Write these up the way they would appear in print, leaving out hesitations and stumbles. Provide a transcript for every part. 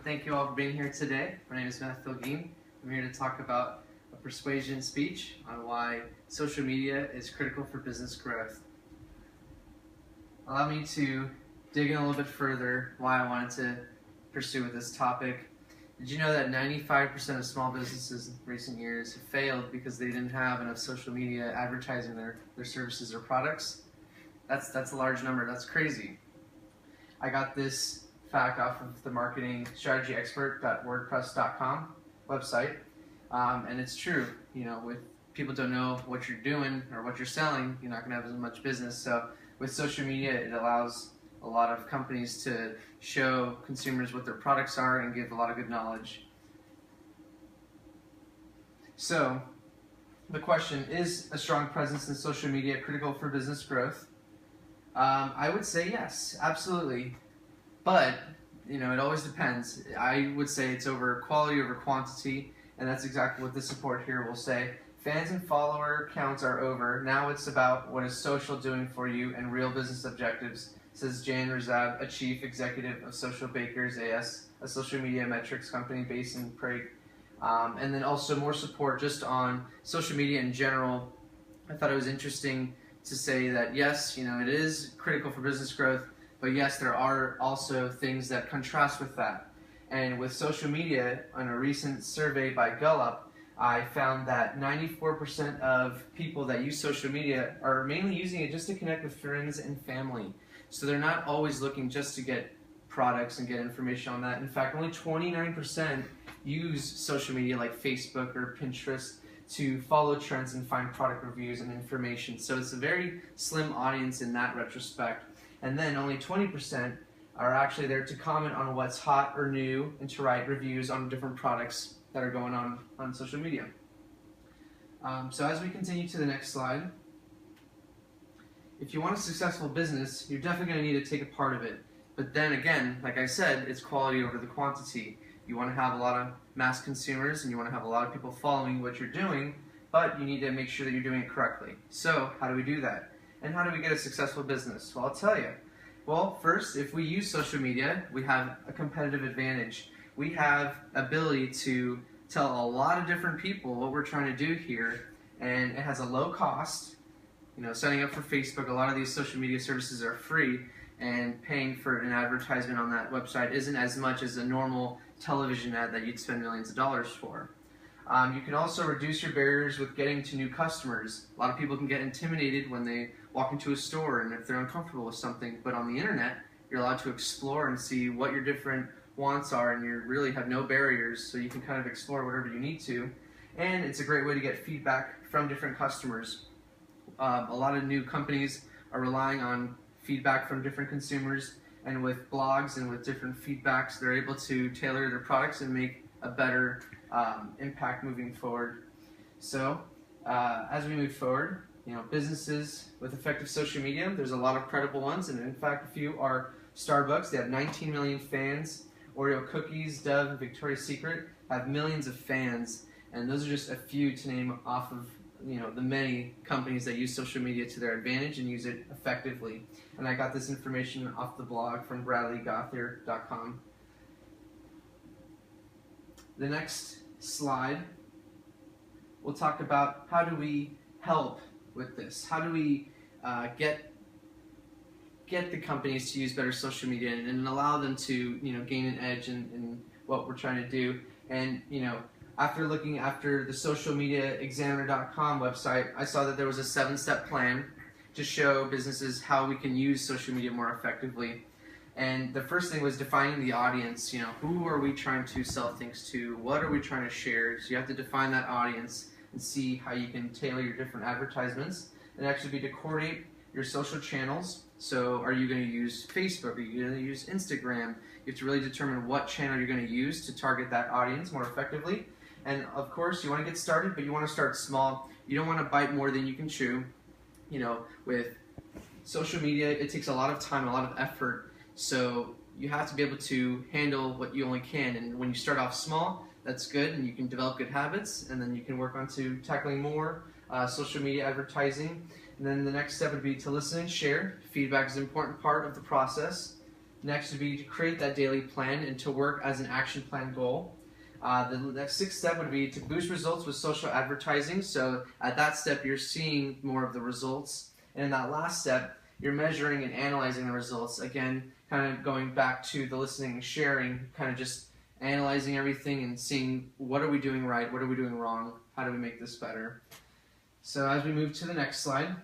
Thank you all for being here today. My name is Mathew Olguin. I'm here to talk about a persuasion speech on why social media is critical for business growth. Allow me to dig in a little bit further why I wanted to pursue this topic. Did you know that 95% of small businesses in recent years have failed because they didn't have enough social media advertising their services or products? That's a large number. That's crazy. I got this fact off of the marketingstrategyexpert.wordpress.com website, and it's true. You know, with people don't know what you're doing or what you're selling, you're not going to have as much business. So with social media, it allows a lot of companies to show consumers what their products are and give a lot of good knowledge. So the question, is a strong presence in social media critical for business growth? I would say yes, absolutely. But, you know, it always depends. I would say it's over quality over quantity, and that's exactly what the support here will say. Fans and follower counts are over. Now it's about what is social doing for you and real business objectives, says Jan Razab, a chief executive of Social Bakers AS, a social media metrics company based in Prague. And then also more support just on social media in general. I thought it was interesting to say that yes, you know, it is critical for business growth, but yes, there are also things that contrast with that. And with social media, on a recent survey by Gallup, I found that 94% of people that use social media are mainly using it just to connect with friends and family. So they're not always looking just to get products and get information on that. In fact, only 29% use social media like Facebook or Pinterest to follow trends and find product reviews and information. So it's a very slim audience in that retrospect. And then only 20% are actually there to comment on what's hot or new and to write reviews on different products that are going on social media. So as we continue to the next slide, if you want a successful business, you're definitely going to need to take a part of it. But then again, like I said, it's quality over the quantity. You want to have a lot of mass consumers and you want to have a lot of people following what you're doing, but you need to make sure that you're doing it correctly. So how do we do that? And how do we get a successful business? Well, I'll tell you. Well, first, if we use social media, we have a competitive advantage. We have ability to tell a lot of different people what we're trying to do here, and it has a low cost. You know, signing up for Facebook, a lot of these social media services are free, and paying for an advertisement on that website isn't as much as a normal television ad that you'd spend millions of dollars for. You can also reduce your barriers with getting to new customers. A lot of people can get intimidated when they walk into a store and if they're uncomfortable with something, but on the internet, you're allowed to explore and see what your different wants are, and you really have no barriers, so you can kind of explore whatever you need to. And it's a great way to get feedback from different customers. A lot of new companies are relying on feedback from different consumers, and with blogs and with different feedbacks, they're able to tailor their products and make a better impact moving forward. So as we move forward, you know, businesses with effective social media, there's a lot of credible ones, and in fact a few are Starbucks. They have 19 million fans. Oreo Cookies, Dove, and Victoria's Secret have millions of fans, and those are just a few to name off of, you know, the many companies that use social media to their advantage and use it effectively. And I got this information off the blog from bradleygothier.com. The next slide, we'll talk about how do we help with this. How do we get the companies to use better social media and allow them to, you know, gain an edge in what we're trying to do. And, you know, after looking after the socialmediaexaminer.com website, I saw that there was a 7-step plan to show businesses how we can use social media more effectively. And the first thing was defining the audience. You know, who are we trying to sell things to? What are we trying to share? So you have to define that audience and see how you can tailor your different advertisements. And actually be to coordinate your social channels. So are you going to use Facebook? Are you going to use Instagram? You have to really determine what channel you're going to use to target that audience more effectively. And of course, you want to get started, but you want to start small. You don't want to bite more than you can chew. You know, with social media, it takes a lot of time, a lot of effort. So you have to be able to handle what you only can. And when you start off small, that's good, and you can develop good habits, and then you can work on to tackling more social media advertising. And then the next step would be to listen and share. Feedback is an important part of the process. Next would be to create that daily plan and to work as an action plan goal. The next sixth step would be to boost results with social advertising. So at that step, you're seeing more of the results. And in that last step, you're measuring and analyzing the results. Again, kind of going back to the listening and sharing, kind of just analyzing everything and seeing what are we doing right, what are we doing wrong, how do we make this better. So as we move to the next slide,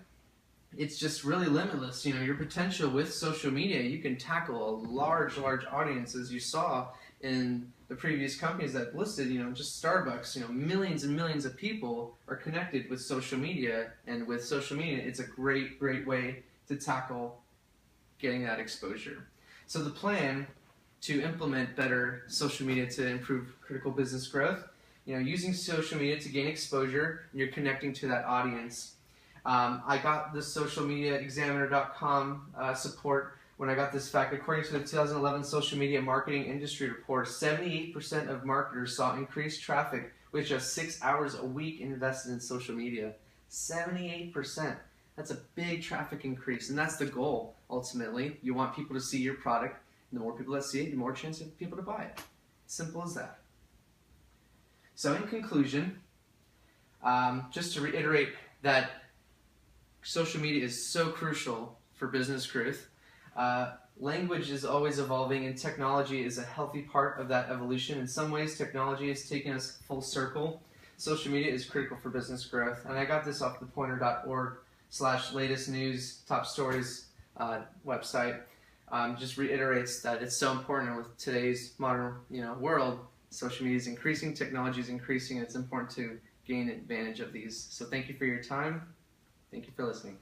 it's just really limitless. Your potential with social media, you can tackle a large audience, as you saw in the previous companies that listed, just Starbucks, millions and millions of people are connected with social media, and with social media, it's a great way to tackle getting that exposure. So the plan to implement better social media to improve critical business growth, using social media to gain exposure, and you're connecting to that audience. I got the socialmediaexaminer.com support when I got this fact. According to the 2011 Social Media Marketing Industry Report, 78% of marketers saw increased traffic with just 6 hours a week invested in social media. 78%. That's a big traffic increase, and that's the goal, ultimately. You want people to see your product, and the more people that see it, the more chance of people to buy it. Simple as that. So in conclusion, just to reiterate that social media is so crucial for business growth. Language is always evolving, and technology is a healthy part of that evolution. In some ways, technology has taken us full circle. Social media is critical for business growth, and I got this off the pointer.org/latest news top stories website. Just reiterates that it's so important with today's modern world. Social media is increasing, technology is increasing, and it's important to gain advantage of these. So thank you for your time. Thank you for listening.